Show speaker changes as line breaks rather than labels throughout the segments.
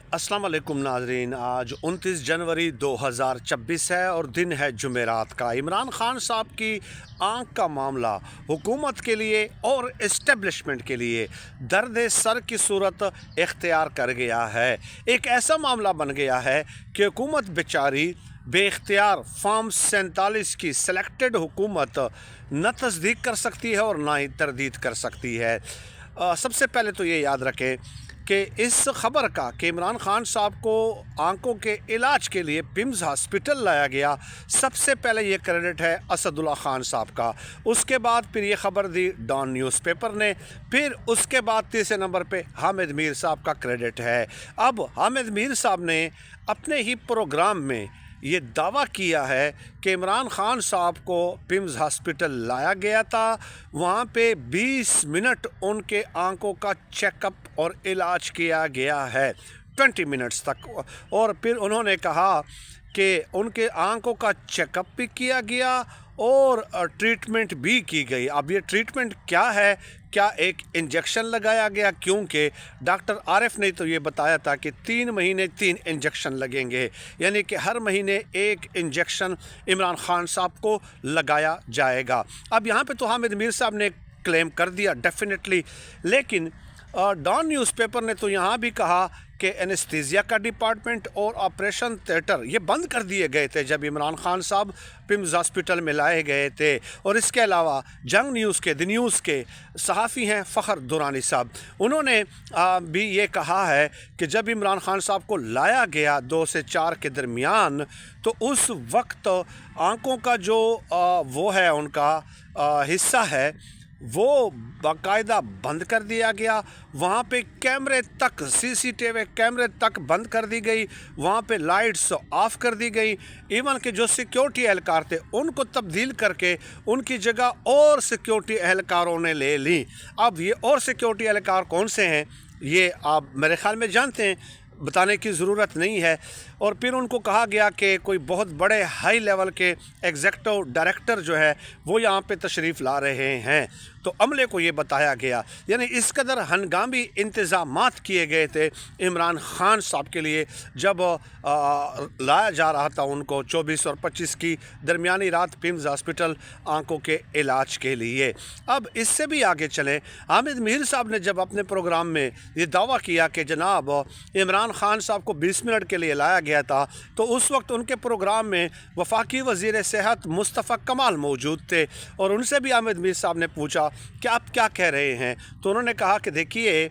अस्सलाम वालेकुम नाजरीन। आज 29 जनवरी 2026 है और दिन है जुमेरात का। इमरान खान साहब की आंख का मामला हुकूमत के लिए और इस्टेब्लिशमेंट के लिए दर्द सर की सूरत इख्तियार कर गया है। एक ऐसा मामला बन गया है कि हुकूमत बेचारी बेख्तियार फॉर्म 47 की सेलेक्टेड हुकूमत न तस्दीक कर सकती है और ना ही तरदीद कर सकती है। सबसे पहले तो ये याद रखें कि इस ख़बर का कि इमरान खान साहब को आंखों के इलाज के लिए पिम्स हॉस्पिटल लाया गया, सबसे पहले ये क्रेडिट है असदुल्ला खान साहब का। उसके बाद फिर ये ख़बर दी डॉन न्यूज़पेपर ने, फिर उसके बाद तीसरे नंबर पे हामिद मीर साहब का क्रेडिट है। अब हामिद मीर साहब ने अपने ही प्रोग्राम में ये दावा किया है कि इमरान खान साहब को पिम्स हॉस्पिटल लाया गया था, वहाँ पे 20 मिनट उनके आंखों का चेकअप और इलाज किया गया है, 20 मिनट्स तक। और फिर उन्होंने कहा कि उनके आंखों का चेकअप भी किया गया और ट्रीटमेंट भी की गई। अब ये ट्रीटमेंट क्या है? क्या एक इंजेक्शन लगाया गया? क्योंकि डॉक्टर आरिफ ने तो ये बताया था कि 3 महीने 3 इंजेक्शन लगेंगे, यानी कि हर महीने एक इंजेक्शन इमरान खान साहब को लगाया जाएगा। अब यहाँ पे तो हामिद मीर साहब ने क्लेम कर दिया डेफिनेटली, लेकिन डॉन न्यूज़पेपर ने तो यहाँ भी कहा कि एनेस्थीसिया का डिपार्टमेंट और ऑपरेशन थिएटर ये बंद कर दिए गए थे जब इमरान खान साहब पिम्स हॉस्पिटल में लाए गए थे। और इसके अलावा जंग न्यूज़ के द न्यूज़ के सहाफ़ी हैं फ़खर दुरानी साहब, उन्होंने भी ये कहा है कि जब इमरान खान साहब को लाया गया 2 से 4 के दरमियान, तो उस वक्त आँखों का जो वो है उनका हिस्सा है वो बाकायदा बंद कर दिया गया। वहाँ पे कैमरे तक, सीसीटीवी कैमरे तक बंद कर दी गई, वहाँ पे लाइट्स ऑफ कर दी गई। इवन के जो सिक्योरिटी एहलकार थे उनको तब्दील करके उनकी जगह और सिक्योरिटी एहलकारों ने ले ली। अब ये और सिक्योरिटी एहलकार कौन से हैं ये आप मेरे ख्याल में जानते हैं, बताने की ज़रूरत नहीं है। और फिर उनको कहा गया कि कोई बहुत बड़े हाई लेवल के एग्जेक्टिव डायरेक्टर जो है वो यहाँ पे तशरीफ़ ला रहे हैं, तो अमले को ये बताया गया। यानी इस कदर हंगामी इंतज़ामात किए गए थे इमरान खान साहब के लिए जब लाया जा रहा था उनको 24 और 25 की दरमियानी रात पिम्स हॉस्पिटल आंखों के इलाज के लिए। अब इससे भी आगे चलें, हामिद मीर साहब ने जब अपने प्रोग्राम में ये दावा किया कि जनाब इमरान खान साहब को 20 मिनट के लिए लाया गया था, तो उस वक्त उनके प्रोग्राम में वफाकी वज़ीर सेहत मुस्तफ़ा कमाल मौजूद थे और उनसे भी हामिद मीर साहब ने पूछा कि आप क्या कह रहे हैं। तो उन्होंने कहा कि देखिए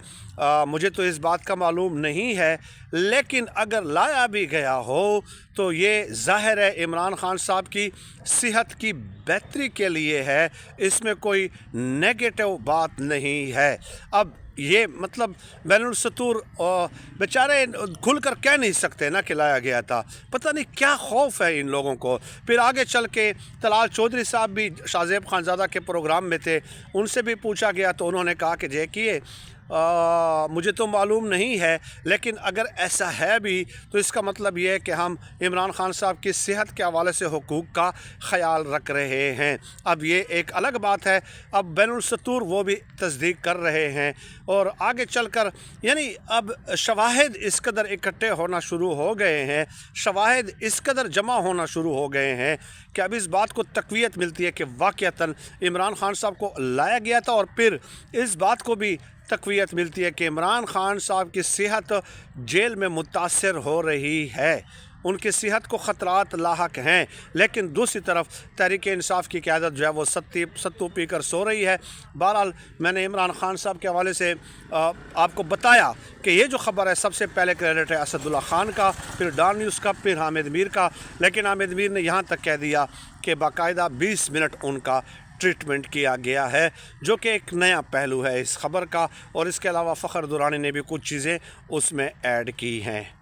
मुझे तो इस बात का मालूम नहीं है, लेकिन अगर लाया भी गया हो तो ये ज़ाहिर है इमरान खान साहब की सेहत की बेहतरी के लिए है, इसमें कोई नेगेटिव बात नहीं है। अब ये मतलब बैनुल सतूर बेचारे खुल कर कह नहीं सकते ना कि लाया गया था, पता नहीं क्या खौफ है इन लोगों को। फिर आगे चल के तलाल चौधरी साहब भी शाहजेब खानज़ादा के प्रोग्राम में थे, उनसे भी पूछा गया तो उन्होंने कहा कि देखिए मुझे तो मालूम नहीं है, लेकिन अगर ऐसा है भी तो इसका मतलब ये है कि हम इमरान खान साहब की सेहत के हवाले से हुकूक का ख़याल रख रहे हैं। अब ये एक अलग बात है, अब बैनुल सतूर वो भी तस्दीक कर रहे हैं। और आगे चलकर यानी अब शवाहिद इस कदर इकट्ठे होना शुरू हो गए हैं, शवाहिद इस कदर जमा होना शुरू हो गए हैं कि अब इस बात को तक़वियत मिलती है कि वाक़ईतन इमरान खान साहब को लाया गया था। और फिर इस बात को भी तक़वियत मिलती है कि इमरान खान साहब की सेहत जेल में मुतासर हो रही है, उनकी सेहत को ख़तरात लाहक हैं। लेकिन दूसरी तरफ तहरीक इंसाफ की क़यादत जो है वो सत्तू पी कर सो रही है। बहरहाल मैंने इमरान खान साहब के हवाले से आपको बताया कि ये जो ख़बर है सबसे पहले क्रेडिट है असदुल्ला खान का, फिर डॉन न्यूज़ का, फिर हामिद मीर का। लेकिन हामिद मीर ने यहाँ तक कह दिया कि बाकायदा 20 मिनट उनका ट्रीटमेंट किया गया है, जो कि एक नया पहलू है इस ख़बर का। और इसके अलावा फ़खर दुरानी ने भी कुछ चीज़ें उसमें ऐड की हैं।